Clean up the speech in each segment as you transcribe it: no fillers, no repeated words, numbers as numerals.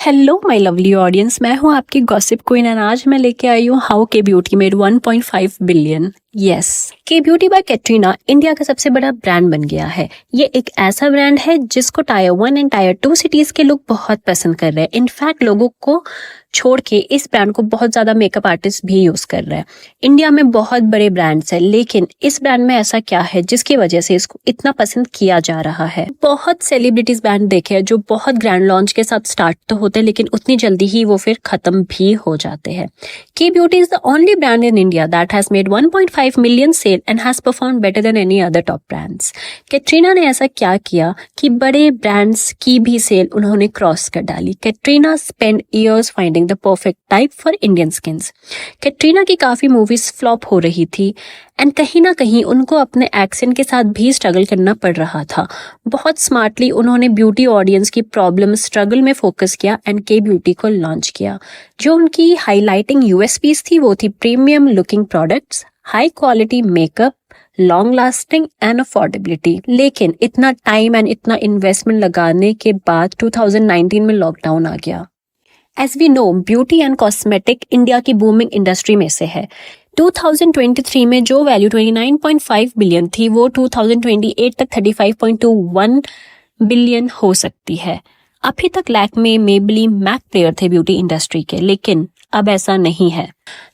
Hello my lovely audience, मैं हूं आपकी गॉसिप क्वीन और आज मैं लेके आई हूं हाउ के ब्यूटी मेड 1.5 बिलियन। यस, के ब्यूटी बाय कैटरीना इंडिया का सबसे बड़ा ब्रांड बन गया है। ये एक ऐसा ब्रांड है जिसको टायर 1 एंड टायर 2 सिटीज के लोग बहुत पसंद कर रहे हैं। इनफैक्ट लोगों को छोड़ के इस ब्रांड को बहुत ज्यादा मेकअप आर्टिस्ट भी यूज कर रहे हैं। इंडिया में बहुत बड़े ब्रांड्स हैं, लेकिन इस ब्रांड में ऐसा क्या है जिसकी वजह से इसको इतना पसंद किया जा रहा है। बहुत सेलिब्रिटीज ब्रांड देखे हैं जो बहुत ग्रैंड लॉन्च के साथ स्टार्ट तो होते हैं, लेकिन उतनी जल्दी ही वो फिर खत्म भी हो जाते हैं। Kay beauty is the only brand in India that has made 1.5 million sale and has performed better than any other top brands. Katrina ने ऐसा क्या किया कि बड़े ब्रांड्स की भी सेल उन्होंने क्रॉस कर डाली। Katrina spend years finding the perfect type for Indian skins. Katrina की काफी मूवीज फ्लॉप हो रही थी एंड कहीं ना कहीं उनको अपने एक्सेंट के साथ भी स्ट्रगल करना पड़ रहा था। बहुत स्मार्टली उन्होंने ब्यूटी ऑडियंस की प्रॉब्लम स्ट्रगल में फोकस किया एंड के ब्यूटी को लॉन्च किया। जो उनकी हाईलाइटिंग यूएसपीज थी वो थी premium looking products, high quality makeup, long lasting and affordability. लेकिन इतना टाइम एंड इतना इन्वेस्टमेंट लगाने के बाद 2019 में लॉकडाउन आ गया। As we know, beauty and cosmetic India की बूमिंग इंडस्ट्री में से है। 2023 में जो वैल्यू 29.5 बिलियन थी वो 2028 तक 35.21 बिलियन हो सकती है। अभी तक लैक्मे, मेबेलिन, मैक प्लेयर थे ब्यूटी इंडस्ट्री के, लेकिन अब ऐसा नहीं है।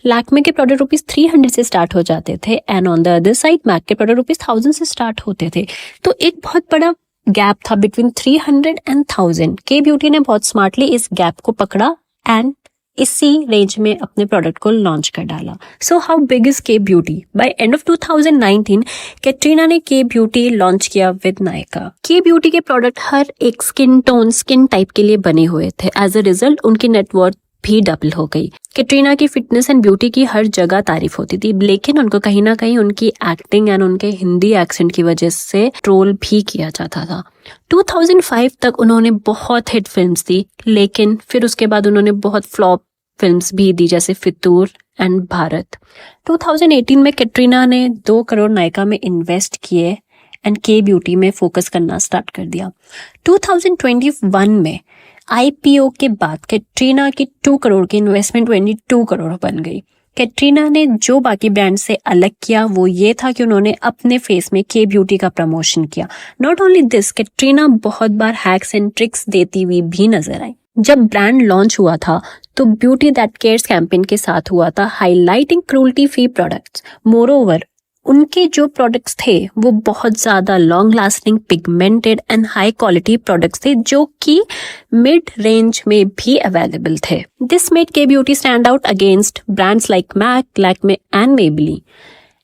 लैक्मे के प्रोडक्ट ₹300 से स्टार्ट हो जाते थे and on the other side MAC के प्रोडक्ट ₹1000 से स्टार्ट होते थे। तो एक बहुत बड़ा गैप था बिटवीन 300 एंड 1000। के ब्यूटी ने बहुत स्मार्टली इस गैप को पकड़ा एंड इसी रेंज में अपने प्रोडक्ट को लॉन्च कर डाला। So how big is Kay beauty? By end of 2019 Katrina ने के ब्यूटी लॉन्च किया विद नायका। के ब्यूटी के प्रोडक्ट हर एक स्किन टोन, स्किन टाइप के लिए बने हुए थे। एज अ रिजल्ट उनकी नेटवर्थ भी डबल हो गई। कैटरीना की फिटनेस एंड ब्यूटी की हर जगह तारीफ होती थी, लेकिन उनको कहीं ना कहीं उनकी एक्टिंग एंड उनके हिंदी एक्सेंट की वजह से ट्रोल भी किया जाता था। 2005 तक उन्होंने बहुत हिट फिल्म्स दी, लेकिन फिर उसके बाद उन्होंने बहुत फ्लॉप फिल्म्स भी दी, जैसे फितूर एंड भारत। 2018 में कैटरीना ने 2 करोड़ नायका में इन्वेस्ट किए एंड के ब्यूटी में फोकस करना स्टार्ट कर दिया। 2021 में आईपीओ के बाद कैटरीना की 2 करोड़ की इन्वेस्टमेंट 22 करोड़ बन गई। कैटरीना ने जो बाकी ब्रांड से अलग किया वो ये था कि उन्होंने अपने फेस में के ब्यूटी का प्रमोशन किया। नॉट ओनली दिस, कैटरीना बहुत बार हैक्स एंड ट्रिक्स देती हुई भी नजर आई। जब ब्रांड लॉन्च हुआ था तो ब्यूटी दैट केयर्स कैंपेन के साथ हुआ था, highlighting cruelty free products. Moreover उनके जो प्रोडक्ट्स थे वो बहुत ज्यादा long lasting, pigmented and high quality products थे जो कि मिड रेंज में भी अवेलेबल थे। This made Kay beauty stand out against brands like MAC, Lakme and Maybelline.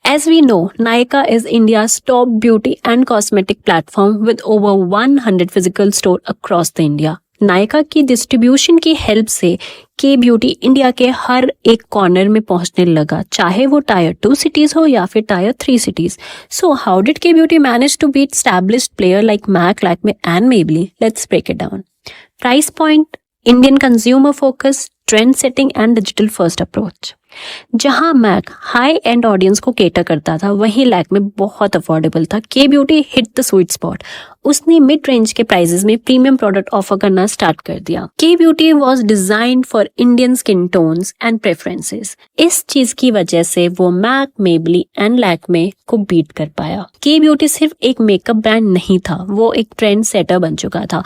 As we know, Nykaa is India's top beauty and cosmetic platform with over 100 physical stores across the India. Nykaa की distribution की help से के beauty India के हर एक corner में पहुंचने लगा, चाहे वो टायर 2 सिटीज हो या फिर tier 3 cities. So how did Kay Beauty manage to beat established player like MAC, Lakme and Maybelline? Let's break it down. Price point, Indian consumer focus, trend setting and digital first approach. जहां MAC high end audience को cater करता था, वहीं लैक्मे बहुत affordable था। Kay Beauty hit the sweet spot. उसने mid range के prices में प्रीमियम प्रोडक्ट ऑफर करना स्टार्ट कर दिया। के beauty was designed for Indian skin tones and preferences. इस चीज की वजह से वो मैक, मेबेलिन एंड लैक्मे को बीट कर पाया। के ब्यूटी सिर्फ एक मेकअप ब्रांड नहीं था, वो एक ट्रेंड सेटर बन चुका था।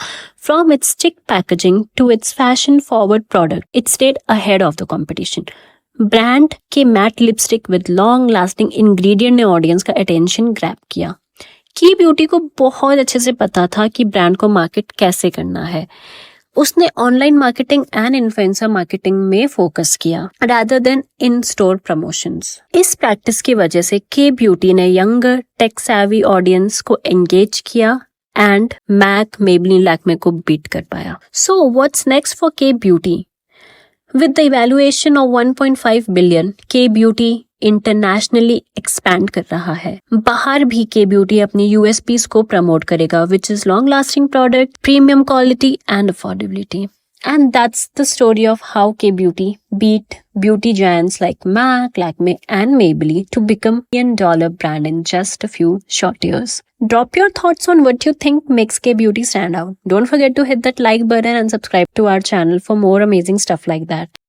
From its chic packaging to its fashion-forward product, it stayed ahead of the competition. Brand के matte lipstick with long lasting ingredient ने ऑडियंस का अटेंशन ग्रैब किया। की ब्यूटी को बहुत अच्छे से पता था कि ब्रांड को मार्केट कैसे करना है। उसने online marketing and influencer marketing में फोकस किया rather then in store promotions. इस प्रैक्टिस की वजह से के ब्यूटी ने यंगर, टेक सैवी ऑडियंस को एंगेज किया एंड मैक, मेबेलिन, लैक्मे को बीट कर पाया। सो व्हाट्स नेक्स्ट फॉर के beauty? With the evaluation of 1.5 billion, के ब्यूटी इंटरनेशनली एक्सपैंड कर रहा है। बाहर भी के ब्यूटी अपनी यूएसपीज को प्रमोट करेगा, which is long lasting product, premium quality and affordability. And that's the story of how K-beauty beat beauty giants like MAC, Lakme and Maybelline to become $1 billion brand in just a few short years. Drop your thoughts on what you think makes K-beauty stand out. Don't forget to hit that like button and subscribe to our channel for more amazing stuff like that.